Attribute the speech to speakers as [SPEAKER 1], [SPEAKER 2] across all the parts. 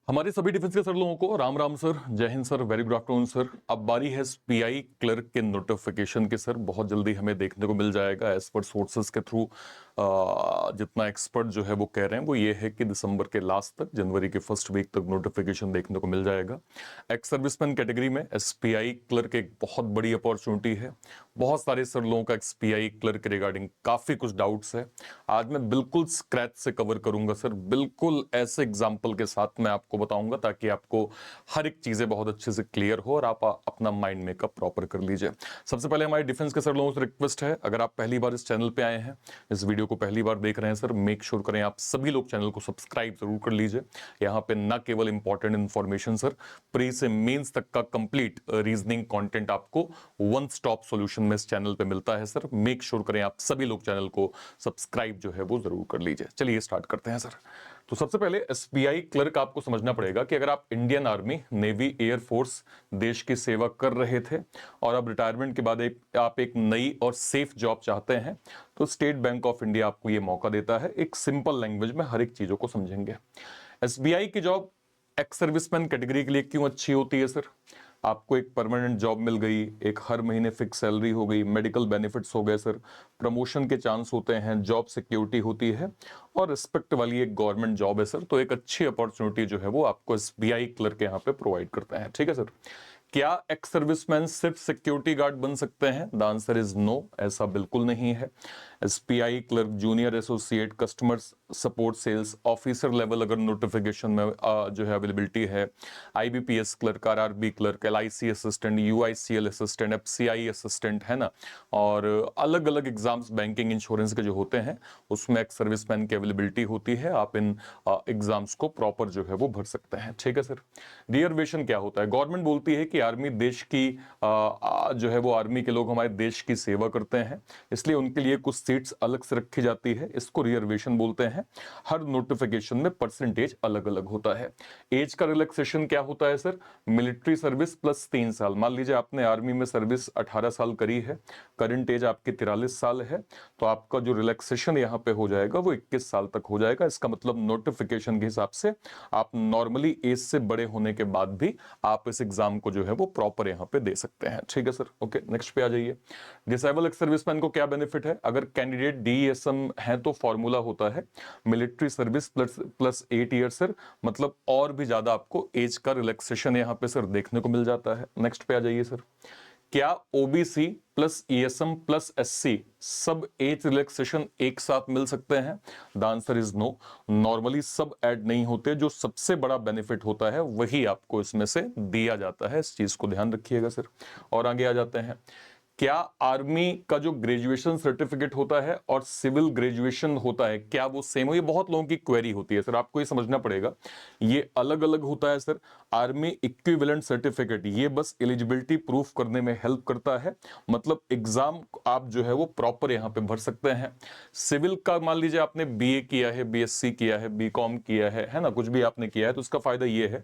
[SPEAKER 1] हमारे सभी डिफेंस के सर लोगों को राम राम सर, जय Hind sir, very good afternoon sir. अब बारी है पीआई क्लर्क के नोटिफिकेशन के सर। बहुत जल्दी हमें देखने को मिल जाएगा एज पर सोर्सेस के थ्रू। जितना एक्सपर्ट जो है वो कह रहे हैं वो ये है कि दिसंबर के लास्ट तक, जनवरी के फर्स्ट वीक तक नोटिफिकेशन देखने को मिल जाएगा। एक्स सर्विसमैन कैटेगरी में एसपीआई क्लर्क एक बहुत बड़ी अपॉर्चुनिटी है। बहुत सारे सर लोगों का एसपीआई क्लर्क रिगार्डिंग काफी कुछ डाउट्स है। आज मैं बिल्कुल स्क्रैच से कवर करूंगा सर, बिल्कुल ऐसे एग्जाम्पल के साथ मैं आपको बताऊंगा ताकि आपको हर एक चीजें बहुत अच्छे से क्लियर हो और आप अपना माइंड मेकअप प्रॉपर कर लीजिए। सबसे पहले हमारे डिफेंस के सर लोगों से रिक्वेस्ट है, अगर आप पहली बार इस चैनल पे आए हैं, इस वीडियो को पहली बार देख रहे हैं सर, मेक श्योर करें आप सभी लोग चैनल को सब्सक्राइब जरूर कर लीजिए। यहाँ पे न केवल इंपॉर्टेंट इंफॉर्मेशन सर, प्री से मेंस तक का कंप्लीट रीजनिंग कंटेंट आपको वन स्टॉप सॉल्यूशन में इस चैनल पे मिलता है सर। मेक श्योर करें आप सभी लोग चैनल को सब्सक्राइब जो है वो जरूर कर लीजिए। चलिए स्टार्ट करते हैं सर। तो सबसे पहले एसबीआई क्लर्क आपको समझना पड़ेगा कि अगर आप इंडियन आर्मी, नेवी, एयरफोर्स देश की सेवा कर रहे थे और अब रिटायरमेंट के बाद आप एक नई और सेफ जॉब चाहते हैं, तो स्टेट बैंक ऑफ इंडिया आपको यह मौका देता है। एक सिंपल लैंग्वेज में हर एक चीजों को समझेंगे। एसबीआई की जॉब एक्स सर्विसमैन कैटेगरी के लिए क्यों अच्छी होती है सर? आपको एक परमानेंट जॉब मिल गई, एक हर महीने फिक्स सैलरी हो गई, मेडिकल बेनिफिट्स हो गए सर, प्रमोशन के चांस होते हैं, जॉब सिक्योरिटी होती है और रिस्पेक्ट वाली एक गवर्नमेंट जॉब है सर। तो एक अच्छी अपॉर्चुनिटी जो है वो आपको एसबीआई क्लर्क यहाँ पे प्रोवाइड करता है। ठीक है सर। क्या एक्स सर्विसमैन सिर्फ सिक्योरिटी गार्ड बन सकते हैं? द आंसर इज नो, ऐसा बिल्कुल नहीं है। SBI clerk, junior associate, customer support, sales officer level अगर नोटिफिकेशन में जो है अवेलेबिलिटी है, IBPS clerk, RRB clerk, LIC assistant, UICL assistant, FCI assistant, है ना, और अलग अलग एग्जाम्स बैंकिंग इंश्योरेंस के जो होते हैं उसमें एक्स सर्विसमैन की अवेलेबिलिटी होती है। आप इन एग्जाम्स को प्रॉपर जो है वो भर सकते हैं। ठीक है सर। रिजर्वेशन क्या होता है? गवर्नमेंट बोलती है कि आर्मी देश की जो है वो आर्मी के लोग हमारे देश की सेवा करते हैं, इसलिए उनके लिए कुछ सीट्स अलग से रखी जाती है, इसको रिजर्वेशन बोलते हैं। हर नोटिफिकेशन में परसेंटेज अलग अलग होता है। एज का रिलैक्सेशन क्या होता है सर? मिलिट्री सर्विस प्लस 3 साल। मान लीजिए आपने आर्मी में सर्विस 18 साल करी है, करंट एज आपकी 43 साल है, तो आपका जो रिलैक्सेशन यहाँ पे हो जाएगा वो 21 साल तक हो जाएगा। इसका मतलब नोटिफिकेशन के हिसाब से आप नॉर्मली एज से बड़े होने के बाद भी आप इस एग्जाम को जो है वो प्रॉपर यहाँ पे दे सकते हैं। ठीक है सर। ओके, नेक्स्ट पे आ जाइए। डिसेबल एक्स सर्विसमैन को क्या बेनिफिट है? अगर कैंडिडेट डीएसएम है तो फॉर्मूला होता है military service plus plus 8 year sir, मतलब और भी ज्यादा आपको एज का रिलैक्सेशन यहाँ पे सर देखने को मिल जाता है। नेक्स्ट पे आ जाइए सर। क्या OBC plus ESM plus SC सब एज रिलैक्सेशन एक साथ मिल सकते हैं? The answer is no. Normally सब ऐड नहीं होते, जो सबसे बड़ा बेनिफिट होता है वही आपको इसमें से दिया जाता है। इस चीज को ध्यान रखिएगा सर। और आगे आ जाते हैं। क्या आर्मी का जो ग्रेजुएशन सर्टिफिकेट होता है और सिविल ग्रेजुएशन होता है, क्या वो सेम हो? ये बहुत लोगों की क्वेरी होती है सर, आपको ये समझना पड़ेगा ये अलग अलग होता है सर। आर्मी इक्विवेलेंट सर्टिफिकेट ये बस एलिजिबिलिटी प्रूफ करने में हेल्प करता है, मतलब एग्जाम आप जो है वो प्रॉपर यहां पे भर सकते हैं। सिविल का मान लीजिए आपने बीए किया है, बीएससी किया है, बीकॉम किया है ना, कुछ भी आपने किया है, तो उसका फायदा ये है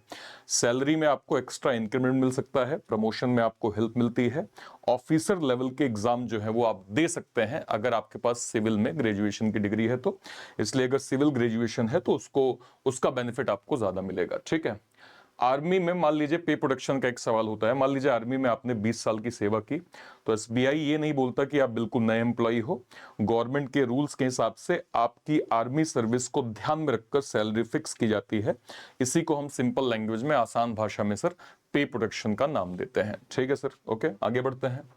[SPEAKER 1] सैलरी में आपको एक्स्ट्रा इंक्रीमेंट मिल सकता है, प्रमोशन में आपको हेल्प मिलती है, ऑफिसर लेवल के एग्जाम जो है वो आप दे सकते हैं अगर आपके पास सिविल में ग्रेजुएशन की डिग्री है तो। इसलिए अगर सिविल ग्रेजुएशन है तो उसका बेनिफिट आपको ज्यादा मिलेगा। ठीक है। आर्मी में मान लीजिए पे प्रोटेक्शन का एक सवाल होता है। मान लीजिए आर्मी में आपने 20 साल की सेवा की, तो एसबीआई ये नहीं बोलता कि आप बिल्कुल नए एम्प्लॉय हो। गवर्नमेंट के रूल्स के हिसाब से आपकी आर्मी सर्विस को ध्यान में रखकर सैलरी फिक्स की जाती है। इसी को हम सिंपल लैंग्वेज में, आसान भाषा में सर, पे प्रोटेक्शन का नाम देते हैं। ठीक है सर। ओके, आगे बढ़ते हैं।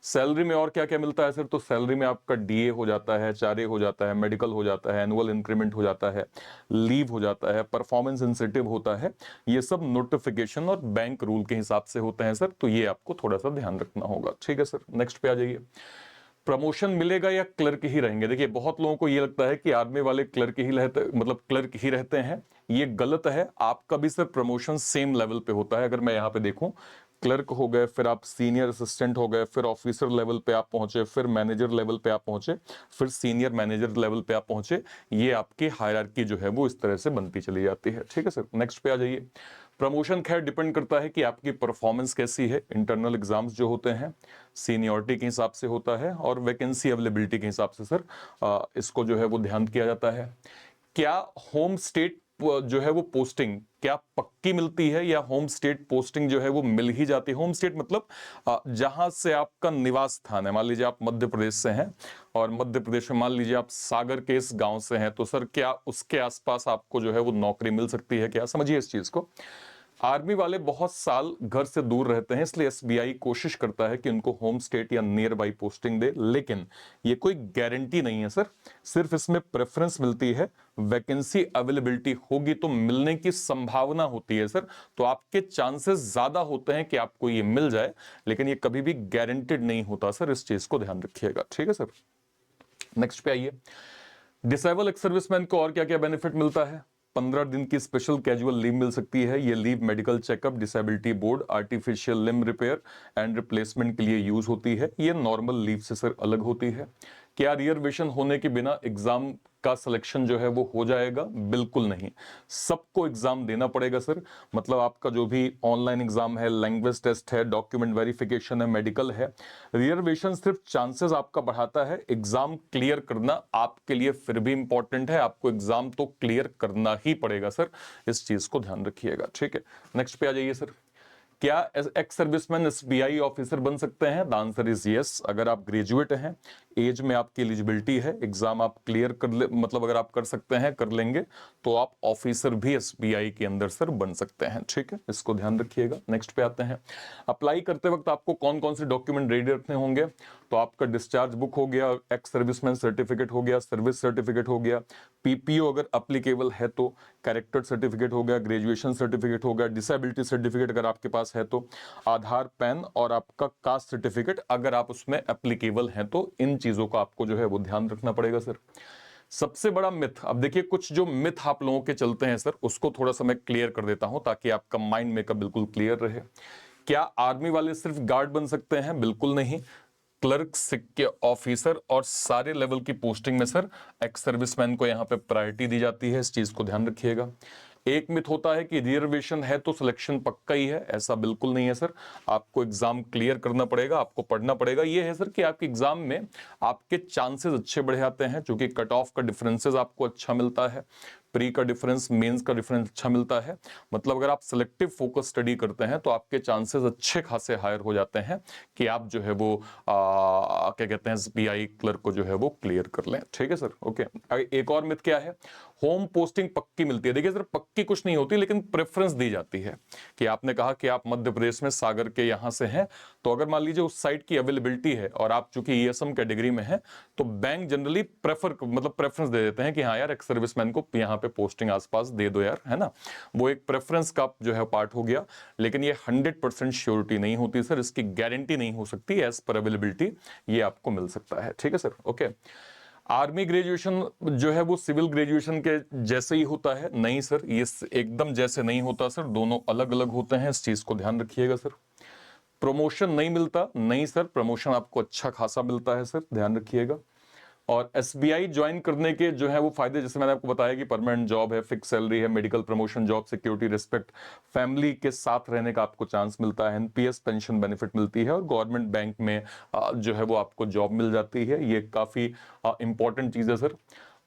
[SPEAKER 1] सैलरी में और क्या क्या मिलता है सर? तो सैलरी में आपका डीए हो जाता है, चारे हो जाता है, मेडिकल हो जाता है, एनुअल इंक्रीमेंट हो जाता है, लीव हो जाता है, परफॉर्मेंस इंसेंटिव होता है। ये सब नोटिफिकेशन और बैंक रूल के हिसाब से होते हैं सर, तो ये आपको थोड़ा सा ध्यान रखना होगा। ठीक है सर। नेक्स्ट पे आ जाइए। प्रमोशन मिलेगा या क्लर्क ही रहेंगे? देखिए बहुत लोगों को ये लगता है कि आर्मी वाले क्लर्क ही रहते, मतलब क्लर्क ही रहते हैं। ये गलत है। आपका भी सर प्रमोशन सेम लेवल पे होता है। अगर मैं यहाँ पे देखूं, क्लर्क हो गए, फिर आप सीनियर असिस्टेंट हो गए, फिर ऑफिसर लेवल पे आप पहुंचे, फिर मैनेजर लेवल पे आप पहुंचे, फिर सीनियर मैनेजर लेवल पे आप पहुंचे। ये आपकी हायरार्की जो है वो इस तरह से बनती चली जाती है। ठीक है सर। नेक्स्ट पे आ जाइए। प्रमोशन खैर डिपेंड करता है कि आपकी परफॉर्मेंस कैसी है। इंटरनल एग्जाम्स जो होते हैं सीनियरिटी के हिसाब से होता है और वैकेंसी अवेलेबिलिटी के हिसाब से सर इसको जो है वो ध्यान किया जाता है। क्या होम स्टेट जो है वो पोस्टिंग क्या पक्की मिलती है या होम स्टेट पोस्टिंग जो है वो मिल ही जाती है। होम स्टेट मतलब जहां से आपका निवास स्थान है। मान लीजिए आप मध्य प्रदेश से हैं और मध्य प्रदेश में मान लीजिए आप सागर के इस गांव से हैं, तो सर क्या उसके आसपास आपको जो है वो नौकरी मिल सकती है क्या? समझिए इस चीज को। आर्मी वाले बहुत साल घर से दूर रहते हैं, इसलिए एसबीआई कोशिश करता है कि उनको होम स्टेट या नियर बाई पोस्टिंग दे, लेकिन ये कोई गारंटी नहीं है सर। सिर्फ इसमें प्रेफरेंस मिलती है। वैकेंसी अवेलेबिलिटी होगी तो मिलने की संभावना होती है सर, तो आपके चांसेस ज्यादा होते हैं कि आपको ये मिल जाए, लेकिन ये कभी भी गारंटेड नहीं होता सर। इस चीज को ध्यान रखिएगा, ठीक है सर। नेक्स्ट पे आइए। डिसेबल एक्स सर्विसमैन को और क्या क्या बेनिफिट मिलता है? 15 दिन की स्पेशल कैजुअल लीव मिल सकती है। ये leave medical checkup, disability board, artificial limb repair and replacement के लिए यूज होती है। ये नॉर्मल लीव से सर अलग होती है। क्या रिजर्वेशन होने के बिना एग्जाम का सिलेक्शन जो है वो हो जाएगा? बिल्कुल नहीं, सबको एग्जाम देना पड़ेगा सर। मतलब आपका जो भी ऑनलाइन एग्जाम है, लैंग्वेज टेस्ट है, डॉक्यूमेंट वेरिफिकेशन है, मेडिकल है। रिजर्वेशन सिर्फ चांसेस आपका बढ़ाता है, एग्जाम क्लियर करना आपके लिए फिर भी इंपॉर्टेंट है। आपको एग्जाम तो क्लियर करना ही पड़ेगा सर, इस चीज को ध्यान रखिएगा, ठीक है। नेक्स्ट पे आ जाइए सर। क्या एक्स सर्विसमैन एसबीआई ऑफिसर बन सकते हैं? The answer is yes. अगर आप ग्रेजुएट हैं, एज में आपकी एलिजिबिलिटी है, एग्जाम आप क्लियर कर ले, मतलब अगर आप कर सकते हैं, कर लेंगे, तो आप ऑफिसर भी एसबीआई के अंदर सर बन सकते हैं, ठीक है। इसको ध्यान रखिएगा। नेक्स्ट पे आते हैं। अप्लाई करते वक्त आपको कौन कौन से डॉक्यूमेंट रेडी रखने होंगे? तो आपका डिस्चार्ज बुक हो गया, एक्स सर्विसमैन सर्टिफिकेट हो गया, सर्विस सर्टिफिकेट हो गया, पीपीओ अगर अप्लीकेबल है तो, कैरेक्टर सर्टिफिकेट हो गया, ग्रेजुएशन सर्टिफिकेट हो गया, डिसेबिलिटी सर्टिफिकेट अगर आपके पास है तो, आधार, पैन और आपका कास्ट सर्टिफिकेट अगर आप उसमें एप्लीकेबल हैं तो। इन चीजों का आपको जो है वो ध्यान रखना पड़ेगा सर। सबसे बड़ा मिथ, अब देखिए कुछ जो मिथ आप लोगों के चलते हैं सर, उसको थोड़ा सा मैं क्लियर कर देता हूं ताकि आपका माइंड मेकअप बिल्कुल क्लियर रहे। क्या आर्मी वाले सिर्फ गार्ड बन सकते हैं? बिल्कुल नहीं। क्लर्क, सिक्के ऑफिसर और सारे लेवल की पोस्टिंग में सर एक्स सर्विसमैन को यहां पे प्रायोरिटी दी जाती है, इस चीज को ध्यान रखिएगा। एक मिथ होता है कि रिजर्वेशन है तो सिलेक्शन पक्का ही है, ऐसा बिल्कुल नहीं है सर। आपको एग्जाम क्लियर करना पड़ेगा, आपको पढ़ना पड़ेगा। ये है सर कि आपके एग्जाम में आपके चांसेस अच्छे बढ़ जाते हैं, क्योंकि कट ऑफ का डिफरेंसेस आपको अच्छा मिलता है, प्री का डिफरेंस, मेंस का डिफरेंस अच्छा मिलता है। मतलब अगर आप सिलेक्टिव फोकस स्टडी करते हैं तो आपके चांसेस अच्छे खासे हायर हो जाते हैं कि आप जो है वो क्या कहते हैं, एसबीआई क्लर्क को जो है वो क्लियर कर लें, ठीक है सर। ओके, एक और मिथ क्या है? होम पोस्टिंग पक्की मिलती है। देखिए सर, पक्की कुछ नहीं होती, लेकिन प्रेफरेंस दी जाती है। कि आपने कहा कि आप मध्य प्रदेश में सागर के यहां से हैं, तो अगर मान लीजिए उस साइट की अवेलेबिलिटी है और आप चूंकि ईएसएम कैटेगरी में हैं, तो बैंक जनरली प्रेफरेंस दे देते हैं कि हाँ यार, एक्स सर्विसमैन को यहाँ पे पोस्टिंग आसपास दे दो यार, है ना। वो एक प्रेफरेंस का जो है पार्ट हो गया, लेकिन ये 100% श्योरिटी नहीं होती सर, इसकी गारंटी नहीं हो सकती। एज पर अवेलेबिलिटी ये आपको मिल सकता है, ठीक है सर। ओके, आर्मी ग्रेजुएशन जो है वो सिविल ग्रेजुएशन के जैसे ही होता है? नहीं सर, ये एकदम जैसे नहीं होता सर, दोनों अलग अलग होते हैं, इस चीज को ध्यान रखिएगा सर। प्रमोशन नहीं मिलता? नहीं सर, प्रमोशन आपको अच्छा खासा मिलता है सर, ध्यान रखिएगा। और एसबीआई ज्वाइन करने के जो है वो फायदे, जैसे मैंने आपको बताया कि परमानेंट जॉब है, फिक्स सैलरी है, medical promotion, job security, respect, family के साथ रहने का आपको चांस मिलता है, एनपीएस पेंशन बेनिफिट मिलती है और गवर्नमेंट बैंक में जो है वो आपको जॉब मिल जाती है। ये काफी इंपॉर्टेंट चीज है सर।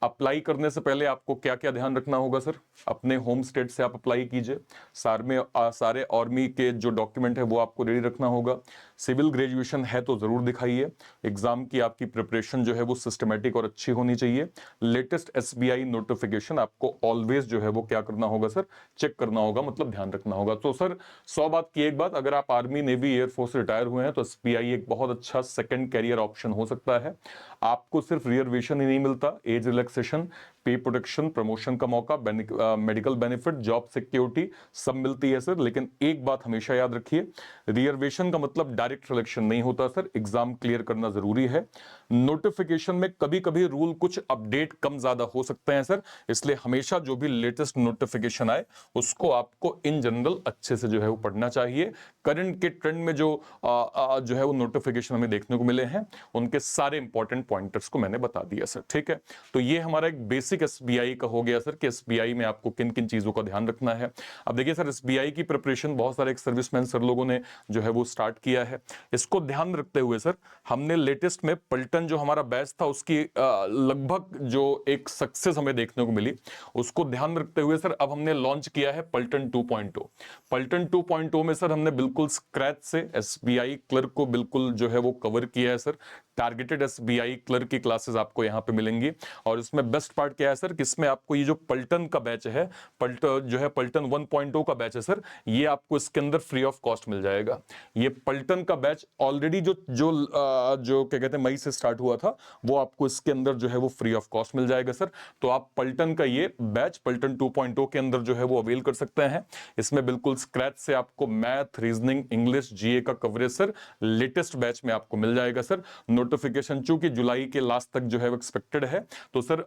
[SPEAKER 1] अप्लाई करने से पहले आपको क्या क्या ध्यान रखना होगा सर? अपने होम स्टेट से आप अप्लाई कीजिए। सारे आर्मी के जो डॉक्यूमेंट है वो आपको रेडी रखना होगा। सिविल ग्रेजुएशन है तो जरूर दिखाइए। एग्जाम की आपकी प्रिपरेशन जो है वो सिस्टमेटिक और अच्छी होनी चाहिए। लेटेस्ट एसबीआई नोटिफिकेशन आपको ऑलवेज जो है वो क्या करना होगा सर? चेक करना होगा, मतलब ध्यान रखना होगा। तो सर 100 बात की एक बात, अगर आप आर्मी, नेवी, एयरफोर्स से रिटायर हुए हैं तो एसबीआई एक बहुत अच्छा सेकंड कैरियर ऑप्शन हो सकता है। आपको सिर्फ रिजर्वेशन ही नहीं मिलता, एज रिलैक्सेशन, पे प्रोटेक्शन, प्रमोशन का मौका, मेडिकल बेनिफिट, जॉब सिक्योरिटी सब मिलती है सर। लेकिन एक बात हमेशा याद रखिए, रिजर्वेशन का मतलब डायरेक्ट सिलेक्शन नहीं होता सर, एग्जाम क्लियर करना जरूरी है। नोटिफिकेशन में कभी कभी रूल कुछ अपडेट कम ज्यादा हो सकते हैं सर, इसलिए हमेशा जो भी लेटेस्ट नोटिफिकेशन आए उसको आपको इन जनरल अच्छे से जो है वो पढ़ना चाहिए। करंट के ट्रेंड में जो जो है वो नोटिफिकेशन हमें देखने को मिले हैं, उनके सारे इंपॉर्टेंट पॉइंटर्स को मैंने बता दिया सर, ठीक है। तो ये हमारा एक बेसिक बेसिक एसबीआई का हो गया सर कि एसबीआई में आपको किन किन चीजों का ध्यान रखना है। अब देखिए सर, एसबीआई की प्रिपरेशन बहुत सारे सर्विसमैन सर लोगों ने जो है वो स्टार्ट किया है। इसको ध्यान रखते हुए सर हमने लेटेस्ट में पलटन जो हमारा बैच था उसकी लगभग जो एक सक्सेस हमें देखने को मिली, उसको ध्यान रखते हुए सर अब हमने लॉन्च किया है पलटन 2.0। पलटन 2.0 में सर हमने बिल्कुल स्क्रैच से एसबीआई क्लर्क को बिल्कुल जो है वो कवर किया है सर। टारगेटेड एसबीआई क्लर्क की क्लासेस आपको यहां पे मिलेंगी। और इसमें बेस्ट पार्ट क्या है सर कि इसमें आपको ये जो पलटन का बैच है, पलटन 1.0 का बैच है सर, ये आपको इसके अंदर फ्री ऑफ कॉस्ट मिल जाएगा। ये पलटन का बैच ऑलरेडी जो क्या कहते हैं मई से स्टार्ट हुआ था, वो आपको इसके अंदर जो है वो फ्री ऑफ कॉस्ट मिल जाएगा सर। तो आप पलटन का ये बैच पलटन 2.0 के अंदर जो है वो अवेल कर सकते हैं। इसमें बिल्कुल स्क्रैच से आपको मैथ, रीजनिंग, इंग्लिश, जीए का कवरेज सर लेटेस्ट बैच में आपको मिल जाएगा सर। नोटिफिकेशन चूंकि जुलाई के लास्ट तक जो है वो एक्सपेक्टेड है, तो सर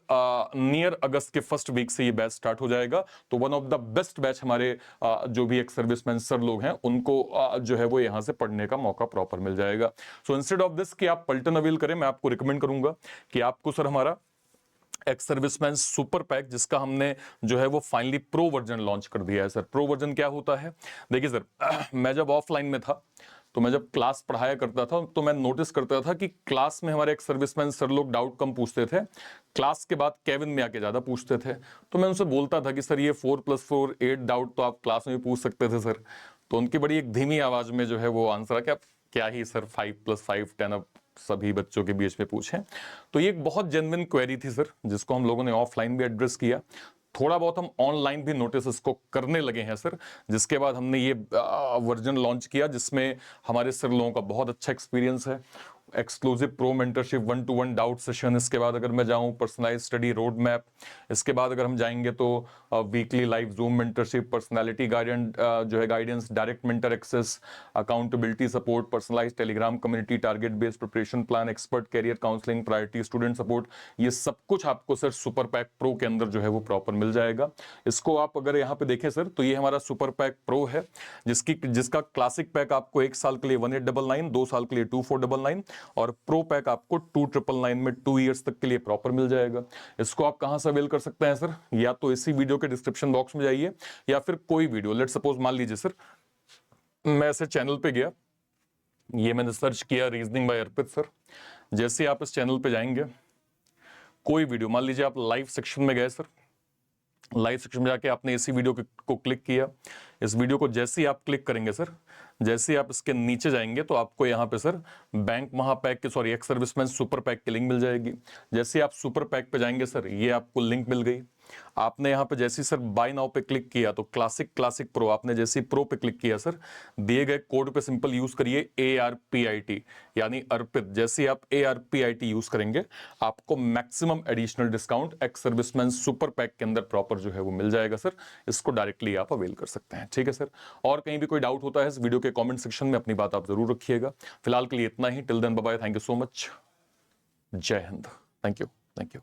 [SPEAKER 1] नियर अगस्त के फर्स्ट वीक से ये बैच स्टार्ट हो जाएगा। तो one of the best batch हमारे जो भी एक सर्विसमैन सर लोग हैं उनको जो है वो यहां से पढ़ने का मौका प्रॉपर मिल जाएगा। सो इंस्टेड ऑफ दिस कि आप पलटन अवेल करें, मैं आपको रिकमेंड करूंगा कि आपको सर हमारा एक्स सर्विसमैन सुपर पैक, जिसका हमने जो है वो फाइनली प्रो वर्जन लॉन्च कर दिया है सर। प्रो वर्जन क्या होता है? देखिए सर, मैं जब ऑफलाइन में था तो मैं जब क्लास पढ़ाया करता था तो मैं नोटिस करता था कि क्लास में हमारे एक सर्विसमैन सर लोग डाउट कम पूछते थे, क्लास के बाद केबिन में आके ज्यादा पूछते थे। तो मैं उनसे बोलता था कि सर ये 4+4 8 डाउट तो आप क्लास में भी पूछ सकते थे सर। तो उनकी बड़ी एक धीमी आवाज में जो है वो आंसर आ, क्या ही सर 5+5 10 अब सभी बच्चों के बीच में पूछें। तो ये एक बहुत जेन्युइन क्वेरी थी सर, जिसको हम लोगों ने ऑफलाइन भी एड्रेस किया। थोड़ा बहुत हम ऑनलाइन भी नोटिस इसको करने लगे हैं सर, जिसके बाद हमने ये वर्जन लॉन्च किया जिसमें हमारे सर लोगों का बहुत अच्छा एक्सपीरियंस है। Exclusive pro mentorship, 1-to-1 doubt session, इसके बाद अगर मैं जाऊं पर्सनलाइज स्टडी रोड मैप, इसके बाद अगर हम जाएंगे तो weekly live Zoom mentorship, personality guidance जो है guidance, direct mentor access, accountability support, personalize Telegram community, target based preparation plan, expert career counselling, priority student support, ये सब कुछ आपको सर सुपर पैक प्रो के अंदर जो है वो प्रॉपर मिल जाएगा। इसको आप अगर यहाँ पे देखें सर तो ये हमारा सुपर पैक प्रो है, जिसका क्लासिक पैक आपको 1 साल के लिए 1899, 2 साल के लिए 2499 और प्रो पैक आपको 2999 में 2 इयर्स तक के लिए प्रॉपर मिल जाएगा। इसको आप कहां से अवेल कर सकते हैं सर? या तो इसी वीडियो के डिस्क्रिप्शन बॉक्स में जाइए, या फिर कोई वीडियो, लेट सपोज मान लीजिए सर मैं ऐसे चैनल पे गया, ये मैंने सर्च किया रीजनिंग बाय अर्पित सर। जैसे आप इस चैनल पे जाएंगे, कोई वीडियो, मान लीजिए आप लाइव सेक्शन में गए सर, लाइव सेक्शन में जाके आपने इसी वीडियो को क्लिक किया। इस वीडियो को जैसे ही आप क्लिक करेंगे सर, जैसे आप इसके नीचे जाएंगे तो आपको यहाँ पे सर बैंक महापैक के, sorry, ex serviceman super pack की लिंक मिल जाएगी। जैसे आप सुपर पैक पे जाएंगे सर, ये आपको लिंक मिल गई। आपने यहाँ पे जैसे सर बाय नाउ पे क्लिक किया तो क्लासिक प्रो, आपने जैसे प्रो पे क्लिक किया सर, दिए गए कोड पे सिंपल यूज करिए ARPIT यानी अर्पित। जैसे आप ARPIT यूज करेंगे आपको maximum additional discount ex serviceman super pack के अंदर प्रॉपर जो है वो मिल जाएगा सर। इसको डायरेक्टली आप अवेल कर सकते हैं, ठीक है सर। और कहीं भी कोई डाउट होता है इस वीडियो के कमेंट सेक्शन में अपनी बात आप जरूर रखिएगा। फिलहाल के लिए इतना ही, till then bye bye, thank you so much, Jai Hind, thank you.